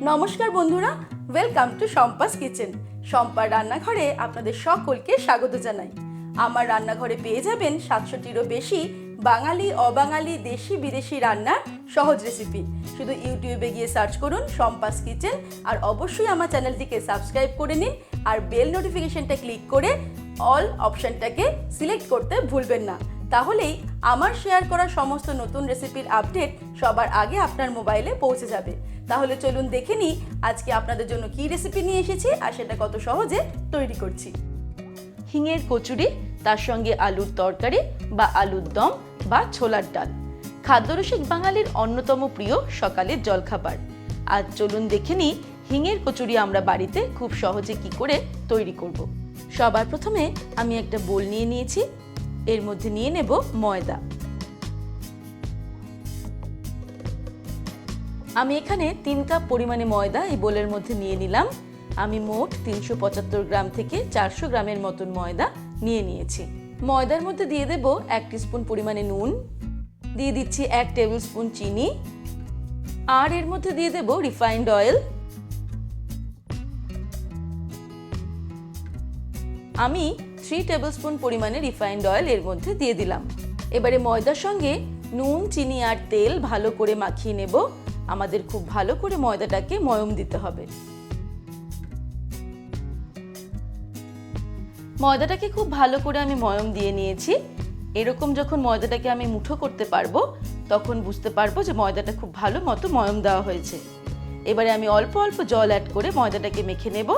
নমস্কার বন্ধুরা, welcome to Shampa's kitchen. শম্পার রান্নাঘরে আপনাদের সকলকে স্বাগত জানাই। আমার রান্নাঘরে পেয়ে যাবেন 700টিরও বেশি বাঙালি, অবাঙালি, দেশি বিদেশি রান্নার সহজ রেসিপি। শুধু ইউটিউবে গিয়ে সার্চ করুন শম্পাস কিচেন, আর অবশ্যই আমার চ্যানেলটিকে সাবস্ক্রাইব করে নিন, আর বেল নোটিফিকেশনটা ক্লিক করে অল অপশনটাকে সিলেক্ট করতে ভুলবেন না। তাহলেই আমার শেয়ার করা সমস্ত নতুন রেসিপির আপডেট সবার আগে আপনার মোবাইলে পৌঁছে যাবে। তাহলে চলুন দেখে নিই আজকে আপনাদের জন্য কী রেসিপি নিয়ে এসেছি আর সেটা কত সহজে তৈরি করছি। হিঙের কচুরি, তার সঙ্গে আলুর তরকারি বা আলুর দম বা ছোলার ডাল, খাদ্যরসিক বাঙালির অন্যতম প্রিয় সকালের জলখাবার। আজ চলুন দেখে নিই হিঙের কচুরি আমরা বাড়িতে খুব সহজে কি করে তৈরি করব। সবার প্রথমে আমি একটা বোল নিয়ে নিয়েছি, এর মধ্যে নিয়ে নেব ময়দা। আমি এখানে 3 কাপ পরিমাণে ময়দা এই বোলের মধ্যে নিয়ে নিলাম। আমি মোট 375 গ্রাম থেকে 400 গ্রামের মতন ময়দা নিয়ে নিয়েছি। ময়দার মধ্যে দিয়ে দেব 1 টিস্পুন পরিমাণে নুন, দিয়ে দিচ্ছি 1 টেবিল স্পুন চিনি, আর এর মধ্যে দিয়ে দেব রিফাইন্ড অয়েল। আমি 3 টেবিল স্পুন পরিমাণে রিফাইন্ড অয়েল এর মধ্যে দিয়ে দিলাম। এবারে ময়দার সঙ্গে নুন, চিনি আর তেল ভালো করে মাখিয়ে নেব। আমাদের খুব ভালো করে ময়দাটাকে ময়ম দিতে হবে। ময়দাটাকে খুব ভালো করে আমি ময়ম দিয়ে নিয়েছি। এরকম যখন ময়দাটাকে আমি মুঠো করতে পারবো, তখন বুঝতে পারবো যে ময়দাটা খুব ভালো মতো ময়ম দেওয়া হয়েছে। এবারে আমি অল্প অল্প জল অ্যাড করে ময়দাটাকে মেখে নেব।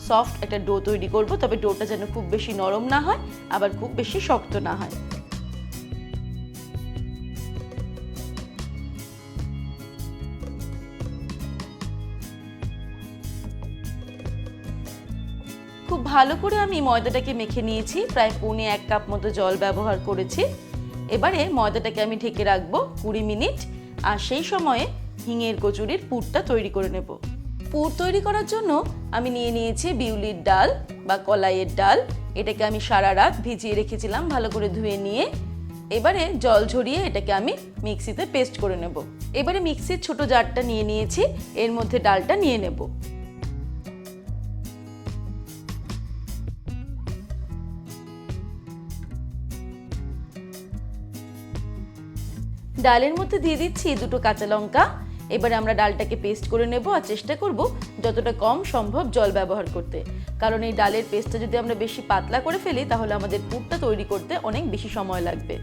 সফট একটা ডো তৈরি করব, তবে ডোটা যেন খুব বেশি নরম না হয়, আবার খুব বেশি শক্ত না হয়। খুব ভালো করে আমি ময়দাটাকে মেখে নিয়েছি, প্রায় 1.25 কাপ মতো জল ব্যবহার করেছি। এবারে ময়দাটাকে আমি ঢেকে রাখবো 20 মিনিট, আর সেই সময়ে হিঙের কচুরির পুরটা তৈরি করে নেব। পুর তৈরি করার জন্য আমি নিয়ে নিয়েছি বিউলির ডাল বা কলাইয়ের ডাল। এটাকে আমি সারা রাত ভিজিয়ে রেখেছিলাম ভালো করে ধুয়ে নিয়ে। এবারে জল ঝরিয়ে এটাকে আমি মিক্সিতে পেস্ট করে নেব। এবারে মিক্সির ছোট জারটা নিয়ে নিয়েছি, এর মধ্যে ডালটা নিয়ে নেব। ডালের মধ্যে দিয়ে দিচ্ছি 2টো কাঁচা লঙ্কা। এবারে আমরা ডালটাকে পেস্ট করে নেব, আর চেষ্টা করব যতটা কম সম্ভব জল ব্যবহার করতে, কারণ এই ডালের পেস্টটা যদি আমরা বেশি পাতলা করে ফেলি তাহলে আমাদের পুরটা তৈরি করতে অনেক বেশি সময় লাগবে।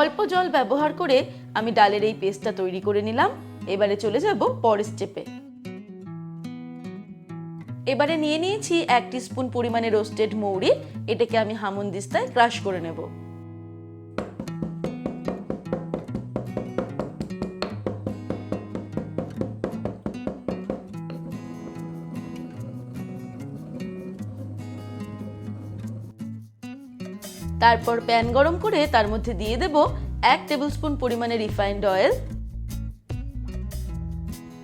অল্প জল ব্যবহার করে আমি ডালের এই পেস্টটা তৈরি করে নিলাম। এবারে চলে যাব পরের স্টেপে। এবারে নিয়ে নিয়েছি 1 টিস্পুন পরিমাণে রোস্টেড মৌরি। এটাকে আমি হামুনদিস্তায় ক্রাশ করে নেব। তারপর প্যান গরম করে তার মধ্যে দিয়ে দেব 1 টেবিল স্পুন পরিমাণে রিফাইন্ড অয়েল।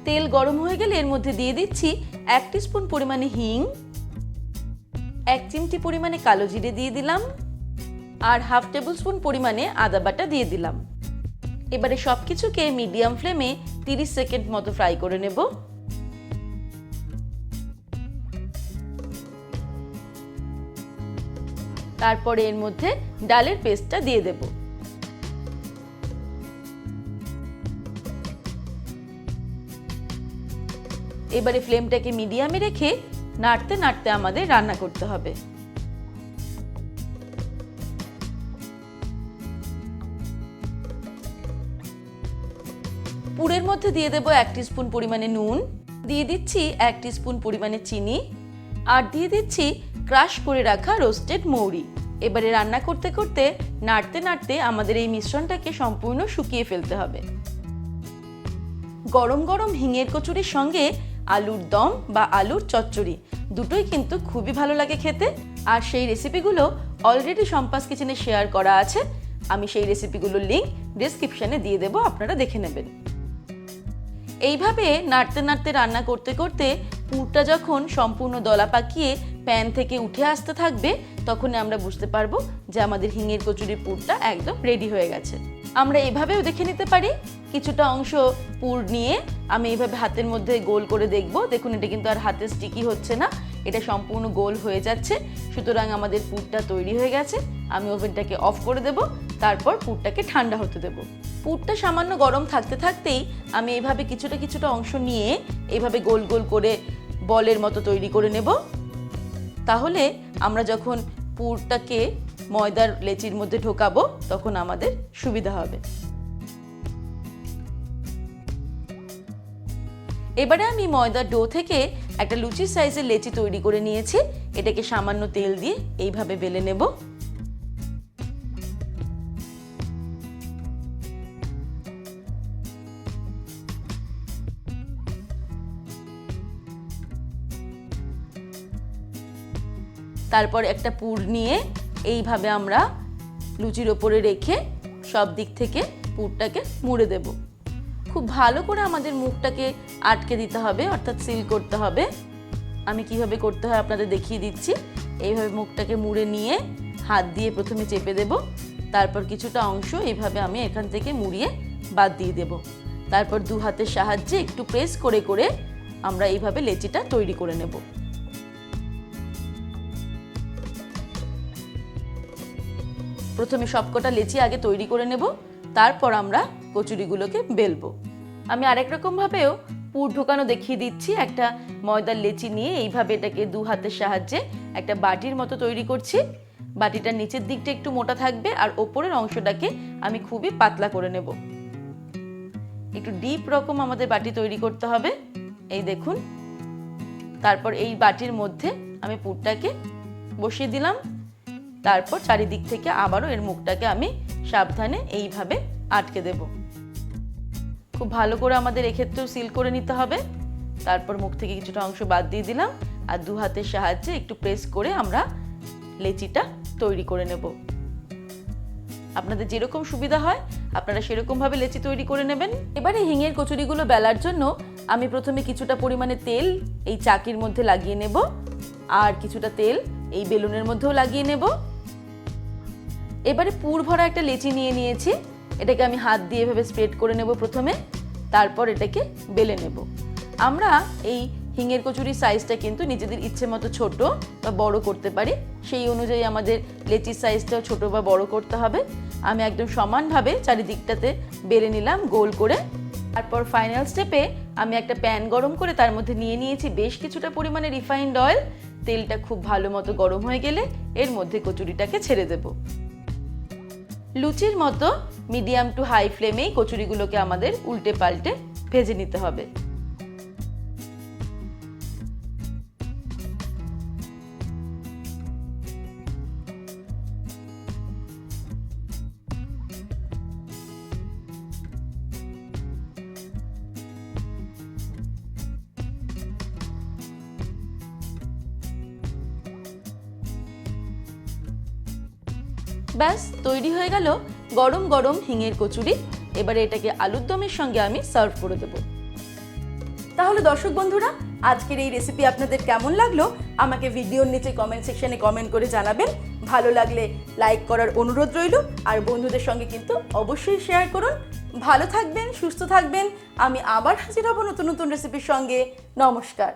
তেল গরম হয়ে গেলে এর মধ্যে দিয়ে দিচ্ছি 1 টিস্পুন পরিমাণে হিং, 1 চিমটি পরিমাণে কালো জিরে দিয়ে দিলাম, আর 1/2 টেবিল স্পুন পরিমাণে আদা বাটা দিয়ে দিলাম। এবারে সবকিছুকে মিডিয়াম ফ্লেমে 30 সেকেন্ড মতো ফ্রাই করে নেব। তারপরে এর মধ্যে ডালের পেস্টটা দিয়ে দেব। এবারে ফ্লেমটাকে মিডিয়ামে রেখে নাড়তে নাড়তে আমাদের রান্না করতে হবে। পুরের মধ্যে দিয়ে দেব 1 টিস্পুন পরিমাণে নুন, দিয়ে দিচ্ছি 1 টিস্পুন পরিমাণে চিনি, আর দিয়ে দিচ্ছি ক্রাশ করে রাখা রোস্টেড মৌরি। এবারে রান্না করতে করতে নাড়তে নাড়তে আমাদের এই মিশ্রণটাকে সম্পূর্ণ শুকিয়ে ফেলতে হবে। গরম গরম হিঙের কচুরির সঙ্গে আলুর দম বা আলুর চচ্চড়ি দুটোই কিন্তু খুবই ভালো লাগে খেতে। আর সেই রেসিপিগুলো অলরেডি শম্পাস কিচেনে শেয়ার করা আছে, আমি সেই রেসিপিগুলোর লিঙ্ক ডেসক্রিপশনে দিয়ে দেবো, আপনারা দেখে নেবেন। এইভাবে নাড়তে নাড়তে রান্না করতে করতে পুরটা যখন সম্পূর্ণ দলা পাকিয়ে প্যান থেকে উঠে আসতে থাকবে, তখন আমরা বুঝতে পারবো যে আমাদের হিঙের কচুরির পুরটা একদম রেডি হয়ে গেছে। আমরা এভাবেও দেখে নিতে পারি। কিছুটা অংশ পুর নিয়ে আমি এইভাবে হাতের মধ্যে গোল করে দেখব। দেখুন, এটা কিন্তু আর হাতে স্টিকি হচ্ছে না, এটা সম্পূর্ণ গোল হয়ে যাচ্ছে। সুতরাং আমাদের পুরটা তৈরি হয়ে গেছে। আমি ওভেনটাকে অফ করে দেব, তারপর পুরটাকে ঠান্ডা হতে দেব। পুরটা সামান্য গরম থাকতে থাকতেই আমি এইভাবে কিছুটা কিছুটা অংশ নিয়ে এইভাবে গোল গোল করে বলের মতো তৈরি করে নেব। তাহলে আমরা যখন পুরটাকে ময়দার লেচির মধ্যে ঢোকাবো তখন আমাদের সুবিধা হবে। এবারে আমি ময়দার ডো থেকে একটা লুচির সাইজের লেচি তৈরি করে নিয়েছি। এটাকে সামান্য তেল দিয়ে এইভাবে বেলে নেব। তারপর একটা পুর নিয়ে এইভাবে আমরা লুচির ওপরে রেখে সব দিক থেকে পুরটাকে মুড়ে দেব। খুব ভালো করে আমাদের মুখটাকে আটকে দিতে হবে, অর্থাৎ সিল করতে হবে। আমি কিভাবে করতে হয় আপনাদের দেখিয়ে দিচ্ছি। এইভাবে মুখটাকে মুড়ে নিয়ে হাত দিয়ে প্রথমে চেপে দেব, তারপর কিছুটা অংশ এইভাবে আমি এখান থেকে মুড়িয়ে বাদ দিয়ে দেব। তারপর দু হাতের সাহায্যে একটু প্রেস করে করে আমরা এইভাবে লেচিটা তৈরি করে নেব। প্রথমে সবকটা লেচি আগে তৈরি করে নেব, তারপর আমরা কচুরিগুলোকে বেলবো। আমি আরেক রকম ভাবেও পুর ঢোকানো দেখিয়ে দিচ্ছি। একটা ময়দার লেচি নিয়ে এইভাবে এটাকে দু হাতের সাহায্যে একটা বাটির মতো তৈরি করছি। বাটিটার নিচের দিকটা একটু মোটা থাকবে আর ওপরের অংশটাকে আমি খুবই পাতলা করে নেব। একটু ডিপ রকম আমাদের বাটি তৈরি করতে হবে। এই দেখুন, তারপর এই বাটির মধ্যে আমি পুরটাকে বসিয়ে দিলাম। তারপর চারিদিক থেকে আবারও এর মুখটাকে আমি সাবধানে এইভাবে আটকে দেব। খুব ভালো করে আমাদের এক্ষেত্রেও সিল করে নিতে হবে। তারপর মুখ থেকে কিছুটা অংশ বাদ দিয়ে দিলাম আর দু হাতের সাহায্যে একটু প্রেস করে আমরা লেচিটা তৈরি করে নেব। আপনাদের যেরকম সুবিধা হয় আপনারা সেরকম ভাবে লেচি তৈরি করে নেবেন। এবারে হিঙের কচুরিগুলো বেলার জন্য আমি প্রথমে কিছুটা পরিমাণে তেল এই চাকির মধ্যে লাগিয়ে নেব, আর কিছুটা তেল এই বেলুনের মধ্যেও লাগিয়ে নেব। এবারে পুর ভরা একটা লেচি নিয়ে নিয়েছি, এটাকে আমি হাত দিয়ে এভাবে স্প্রেড করে নেব প্রথমে, তারপর এটাকে বেলে নেব। আমরা এই হিঙের কচুরির সাইজটা কিন্তু নিজেদের ইচ্ছে মতো ছোট বা বড় করতে পারি, সেই অনুযায়ী আমাদের লেচির সাইজটাও ছোট বা বড় করতে হবে। আমি একদম সমানভাবে চারিদিকটাতে বেলে নিলাম গোল করে। তারপর ফাইনাল স্টেপে আমি একটা প্যান গরম করে তার মধ্যে নিয়ে নিয়েছি বেশ কিছুটা পরিমাণে রিফাইন্ড অয়েল। তেলটা খুব ভালো মতো গরম হয়ে গেলে এর মধ্যে কচুরিটাকে ছেড়ে দেব। লুচির মতো মিডিয়াম টু হাই ফ্লেমেই কচুরিগুলোকে আমাদের উল্টে পাল্টে ভেজে নিতে হবে। ব্যাস তৈরি হয়ে গেল গরম গরম হিঙের কচুরি। এবারে এটাকে আলুর দমের সঙ্গে আমি সার্ভ করে দেব। তাহলে দর্শক বন্ধুরা, আজকের এই রেসিপি আপনাদের কেমন লাগলো আমাকে ভিডিওর নিচে কমেন্ট সেকশনে কমেন্ট করে জানাবেন। ভালো লাগলে লাইক করার অনুরোধ রইল, আর বন্ধুদের সঙ্গে কিন্তু অবশ্যই শেয়ার করুন। ভালো থাকবেন, সুস্থ থাকবেন। আমি আবার হাজির হব নতুন নতুন রেসিপির সঙ্গে। নমস্কার।